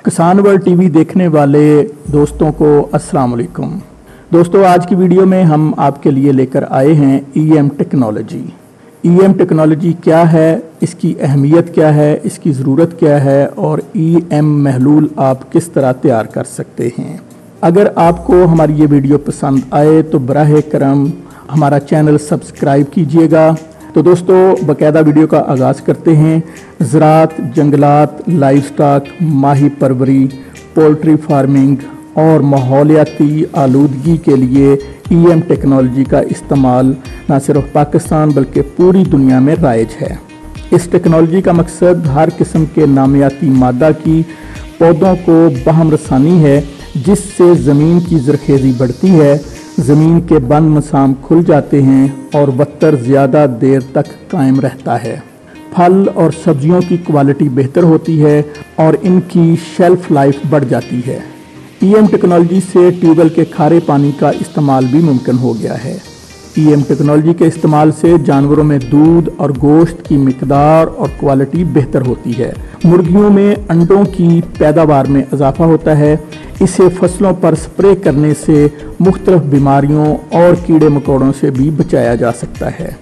किसान world TV देखने वाले दोस्तों को अस्सलाम वालेकुम। दोस्तों, आज की वीडियो में हम आपके लिए लेकर आए हैं ईएम टेक्नोलॉजी। ईएम टेक्नोलॉजी क्या है, इसकी अहमियत क्या है, इसकी ज़रूरत क्या है और ईएम महलूल आप किस तरह तैयार कर सकते हैं। अगर आपको हमारी ये वीडियो पसंद आए तो बराह करम हमारा चैनल सब्सक्राइब कीजिएगा। तो दोस्तों, बाकायदा वीडियो का आगाज़ करते हैं। ज़राअत, जंगलात, लाइव स्टॉक, माही परवरी, पोल्ट्री फार्मिंग और माहौलियाती आलूदगी के लिए ईएम टेक्नोलॉजी का इस्तेमाल न सिर्फ पाकिस्तान बल्कि पूरी दुनिया में राइज है। इस टेक्नोलॉजी का मकसद हर किस्म के नामियाती मादा की पौधों को बहम रसानी है, जिससे ज़मीन की ज़रखेज़ी बढ़ती है, ज़मीन के बंद मसाम खुल जाते हैं और वत्तर ज़्यादा देर तक कायम रहता है। फल और सब्जियों की क्वालिटी बेहतर होती है और इनकी शेल्फ लाइफ बढ़ जाती है। ईएम टेक्नोलॉजी से ट्यूबवेल के खारे पानी का इस्तेमाल भी मुमकिन हो गया है। ईएम टेक्नोलॉजी के इस्तेमाल से जानवरों में दूध और गोश्त की मिकदार और क्वालिटी बेहतर होती है। मुर्गियों में अंडों की पैदावार में इजाफा होता है। इसे फसलों पर स्प्रे करने से मुख्तलिफ बीमारियों और कीड़े मकोड़ों से भी बचाया जा सकता है।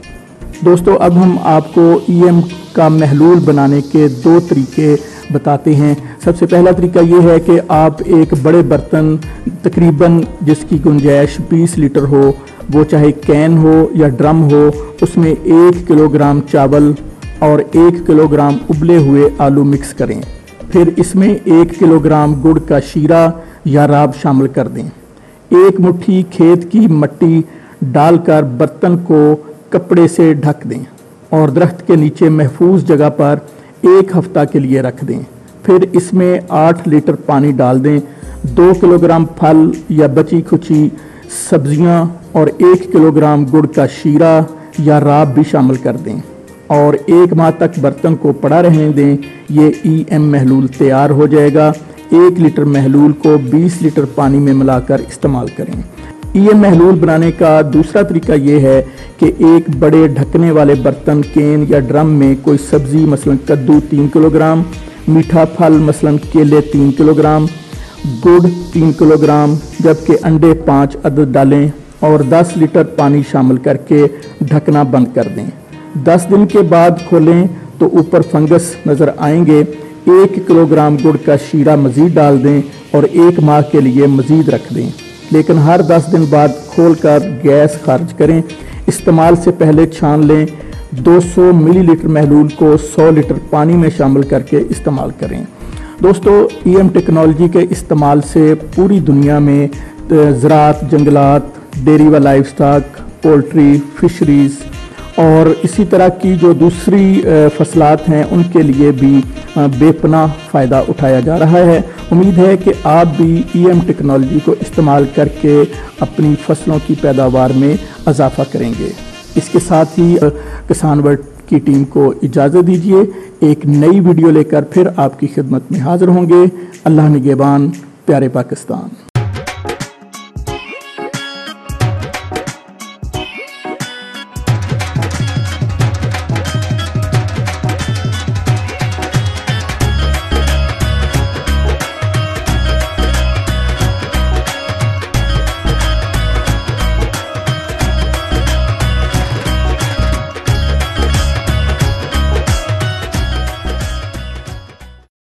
दोस्तों, अब हम आपको ईएम का महलूल बनाने के दो तरीके बताते हैं। सबसे पहला तरीका ये है कि आप एक बड़े बर्तन तकरीबन जिसकी गुंजाइश 20 लीटर हो, वो चाहे कैन हो या ड्रम हो, उसमें 1 किलोग्राम चावल और 1 किलोग्राम उबले हुए आलू मिक्स करें। फिर इसमें 1 किलोग्राम गुड़ का शीरा या राब शामिल कर दें। एक मुट्ठी खेत की मिट्टी डालकर बर्तन को कपड़े से ढक दें और दरख्त के नीचे महफूज जगह पर 1 हफ्ता के लिए रख दें। फिर इसमें 8 लीटर पानी डाल दें। 2 किलोग्राम फल या बची खुची सब्जियां और 1 किलोग्राम गुड़ का शीरा या राब भी शामिल कर दें और 1 माह तक बर्तन को पड़ा रहने दें। ये ईएम महलूल तैयार हो जाएगा। 1 लीटर महलूल को 20 लीटर पानी में मिलाकर इस्तेमाल करें। ईएम महलूल बनाने का दूसरा तरीका ये है कि एक बड़े ढकने वाले बर्तन, कैन या ड्रम में कोई सब्जी मसलन कद्दू 3 किलोग्राम, मीठा फल मसलन केले 3 किलोग्राम, गुड़ 3 किलोग्राम, जबकि अंडे 5 अदद डालें और 10 लीटर पानी शामिल करके ढकना बंद कर दें। 10 दिन के बाद खोलें तो ऊपर फंगस नज़र आएंगे। 1 किलोग्राम गुड़ का शीरा मज़ीद डाल दें और 1 माह के लिए मज़ीद रख दें, लेकिन हर 10 दिन बाद खोलकर गैस खारिज करें। इस्तेमाल से पहले छान लें। 200 मिलीलीटर महलूल को 100 लीटर पानी में शामिल करके इस्तेमाल करें। दोस्तों, ईएम टेक्नोलॉजी के इस्तेमाल से पूरी दुनिया में ज़राअत, जंगलात, डेयरी व लाइव स्टॉक, पोल्ट्री, फिशरीज़ और इसी तरह की जो दूसरी फसलात हैं उनके लिए भी बेपनाह फ़ायदा उठाया जा रहा है। उम्मीद है कि आप भी ईएम टेक्नोलॉजी को इस्तेमाल करके अपनी फसलों की पैदावार में इजाफा करेंगे। इसके साथ ही किसान वर्ल्ड की टीम को इजाज़त दीजिए। एक नई वीडियो लेकर फिर आपकी खिदमत में हाज़िर होंगे। अल्लाह निगहबान, प्यारे पाकिस्तान।